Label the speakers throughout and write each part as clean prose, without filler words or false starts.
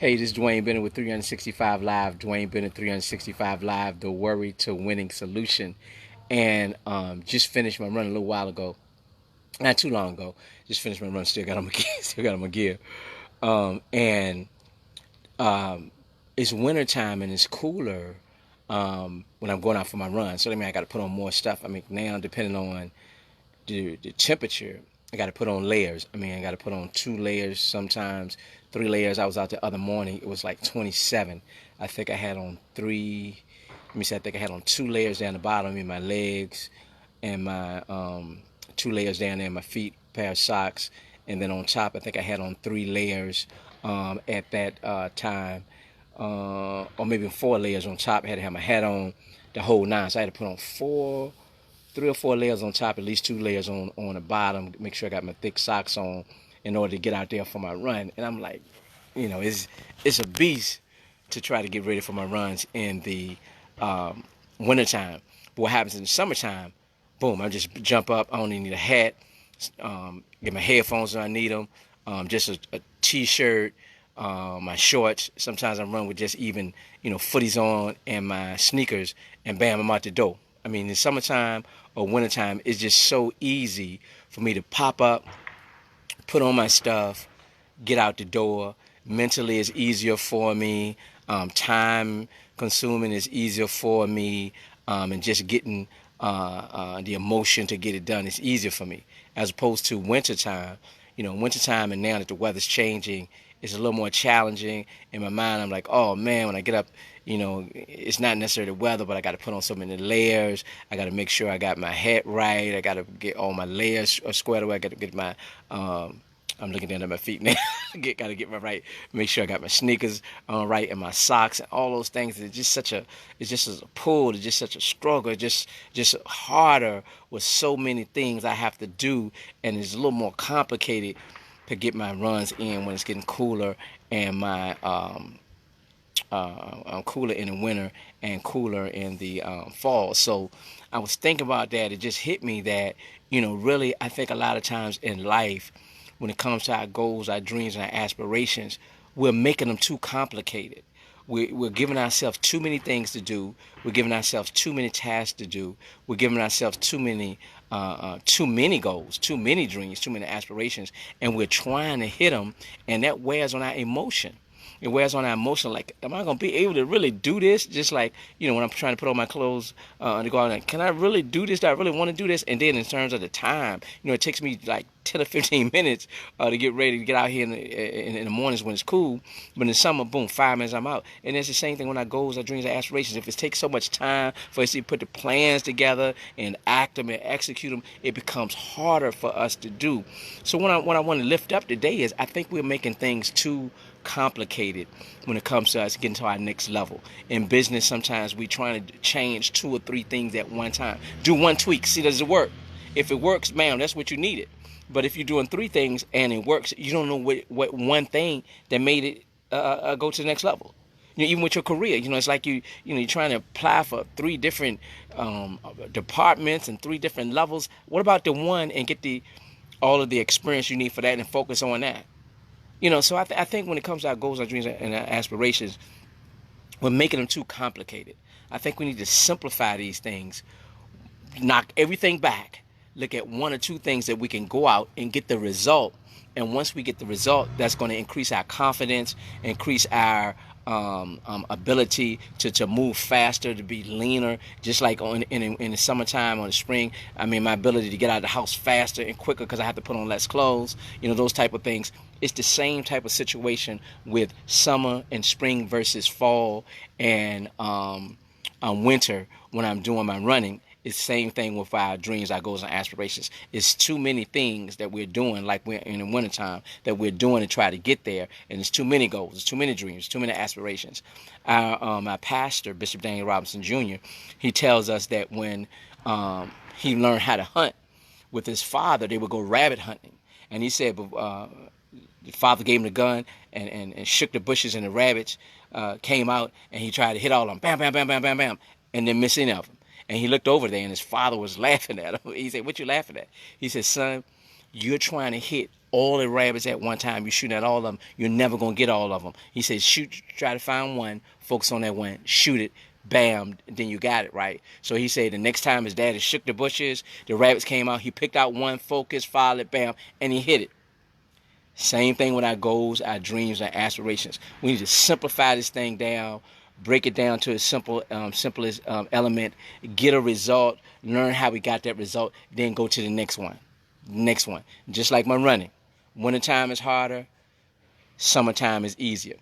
Speaker 1: Hey, this is Dwayne Bennett with 365 Live. Dwayne Bennett 365 Live, the worry to winning solution. And just finished my run a little while ago. Not too long ago. Just finished my run. Still got on my gear. Still got on my gear. And it's wintertime and it's cooler when I'm going out for my run. So that means I got to put on more stuff. I mean, now depending on the temperature, I got to put on layers. I mean, I got to put on 2 layers, sometimes 3 layers. I was out the other morning. It was like 27. I think I had on three. Let me see. I think I had on 2 layers down the bottom in my legs, and my 2 layers down there in my feet, pair of socks, and then on top, I think I had on 3 layers at that time, or maybe 4 layers on top. I had to have my hat on, the whole nine. So I had to put on 3 or 4 layers on top, at least 2 layers on the bottom. Make sure I got my thick socks on in order to get out there for my run. And I'm like, it's a beast to try to get ready for my runs in the wintertime. But what happens in the summertime? Boom! I just jump up. I only need a hat. Get my headphones when I need them. Just a t-shirt. My shorts. Sometimes I run with just even footies on and my sneakers, and bam, I'm out the door. I mean, in summertime or wintertime, it's just so easy for me to pop up, put on my stuff, get out the door. Mentally, it's easier for me. Time consuming is easier for me, and just getting the emotion to get it done is easier for me, as opposed to wintertime. Wintertime, and now that the weather's changing, it's a little more challenging. In my mind, I'm like, oh man, when I get up, it's not necessarily the weather, but I got to put on so many layers. I got to make sure I got my hat right. I got to get all my layers squared away. I got to get my, I'm looking down at my feet now. Got to get my right, make sure I got my sneakers right, and my socks and all those things. It's just a pull. It's just such a struggle. It's just harder with so many things I have to do, and it's a little more complicated to get my runs in when it's getting cooler, and my cooler in the winter and cooler in the fall. So I was thinking about that. It just hit me that, really, I think a lot of times in life, when it comes to our goals, our dreams, and our aspirations, we're making them too complicated. We're giving ourselves too many things to do. We're giving ourselves too many tasks to do. We're giving ourselves too many goals, too many dreams, too many aspirations, and we're trying to hit them, and that wears on our emotion. It wears on our emotion. Like, am I gonna be able to really do this? Just like when I'm trying to put on my clothes to go out, and can I really do this? Do I really want to do this? And then in terms of the time, it takes me like 10 or 15 minutes to get ready to get out here in the mornings when it's cool. But in the summer, boom, 5 minutes, I'm out. And it's the same thing when our goals, our dreams, our aspirations. If it takes so much time for us to put the plans together and act them and execute them, it becomes harder for us to do. So what I want to lift up today is, I think we're making things too complicated when it comes to us getting to our next level. In business, sometimes we trying to change 2 or 3 things at one time. Do one tweak. See, does it work? If it works, man, that's what you needed. But if you're doing 3 things and it works, you don't know what one thing that made it go to the next level. Even with your career, it's like you're trying to apply for 3 different departments and 3 different levels. What about the one and get all of the experience you need for that and focus on that? So I think when it comes to our goals, our dreams, and our aspirations, we're making them too complicated. I think we need to simplify these things, knock everything back, look at 1 or 2 things that we can go out and get the result. And once we get the result, that's going to increase our confidence, increase our ability to move faster, to be leaner. Just like in the summertime or the spring, I mean, my ability to get out of the house faster and quicker because I have to put on less clothes, those type of things. It's the same type of situation with summer and spring versus fall and winter when I'm doing my running. It's the same thing with our dreams, our goals, and aspirations. It's too many things that we're doing, like we're in the wintertime, that we're doing to try to get there. And it's too many goals, it's too many dreams, too many aspirations. Our pastor, Bishop Daniel Robinson Jr., he tells us that when he learned how to hunt with his father, they would go rabbit hunting. And he said the father gave him the gun and shook the bushes, and the rabbits came out, and he tried to hit all of them. Bam, bam, bam, bam, bam, bam. And then miss any of them. And he looked over there, and his father was laughing at him. He said, "What you laughing at?" He said, "Son, you're trying to hit all the rabbits at one time. You're shooting at all of them. You're never going to get all of them. He says, shoot, try to find one, focus on that one, shoot it, bam, then you got it, right? So he said the next time his daddy shook the bushes, the rabbits came out, he picked out one, focused, followed it, bam, and he hit it. Same thing with our goals, our dreams, our aspirations. We need to simplify this thing down, break it down to a simplest element, get a result, learn how we got that result, then go to the next one. Next one. Just like my running. Wintertime is harder, summertime is easier.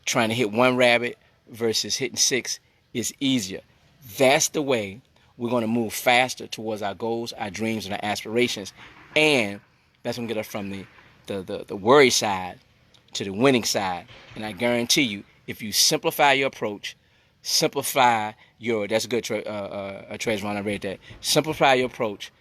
Speaker 1: Trying to hit one rabbit versus hitting 6 is easier. That's the way we're going to move faster towards our goals, our dreams, and our aspirations. And that's going to get us from the worry side to the winning side. And I guarantee you, if you simplify your approach, simplify your, that's a good Trez Ron, I read that. Simplify your approach,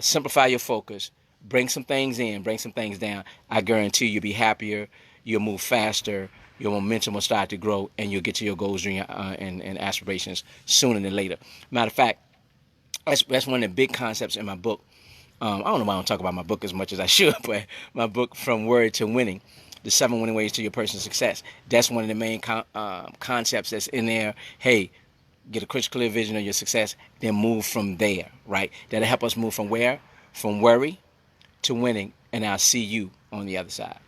Speaker 1: simplify your focus, bring some things in, bring some things down. I guarantee you'll be happier, you'll move faster, your momentum will start to grow, and you'll get to your goals and aspirations sooner than later. Matter of fact, that's one of the big concepts in my book. I don't know why I don't talk about my book as much as I should, but my book, From Worry to Winning, the 7 winning ways to your personal success. That's one of the main concepts that's in there. Hey, get a crystal clear vision of your success, then move from there, right? That'll help us move from where? From worry to winning, and I'll see you on the other side.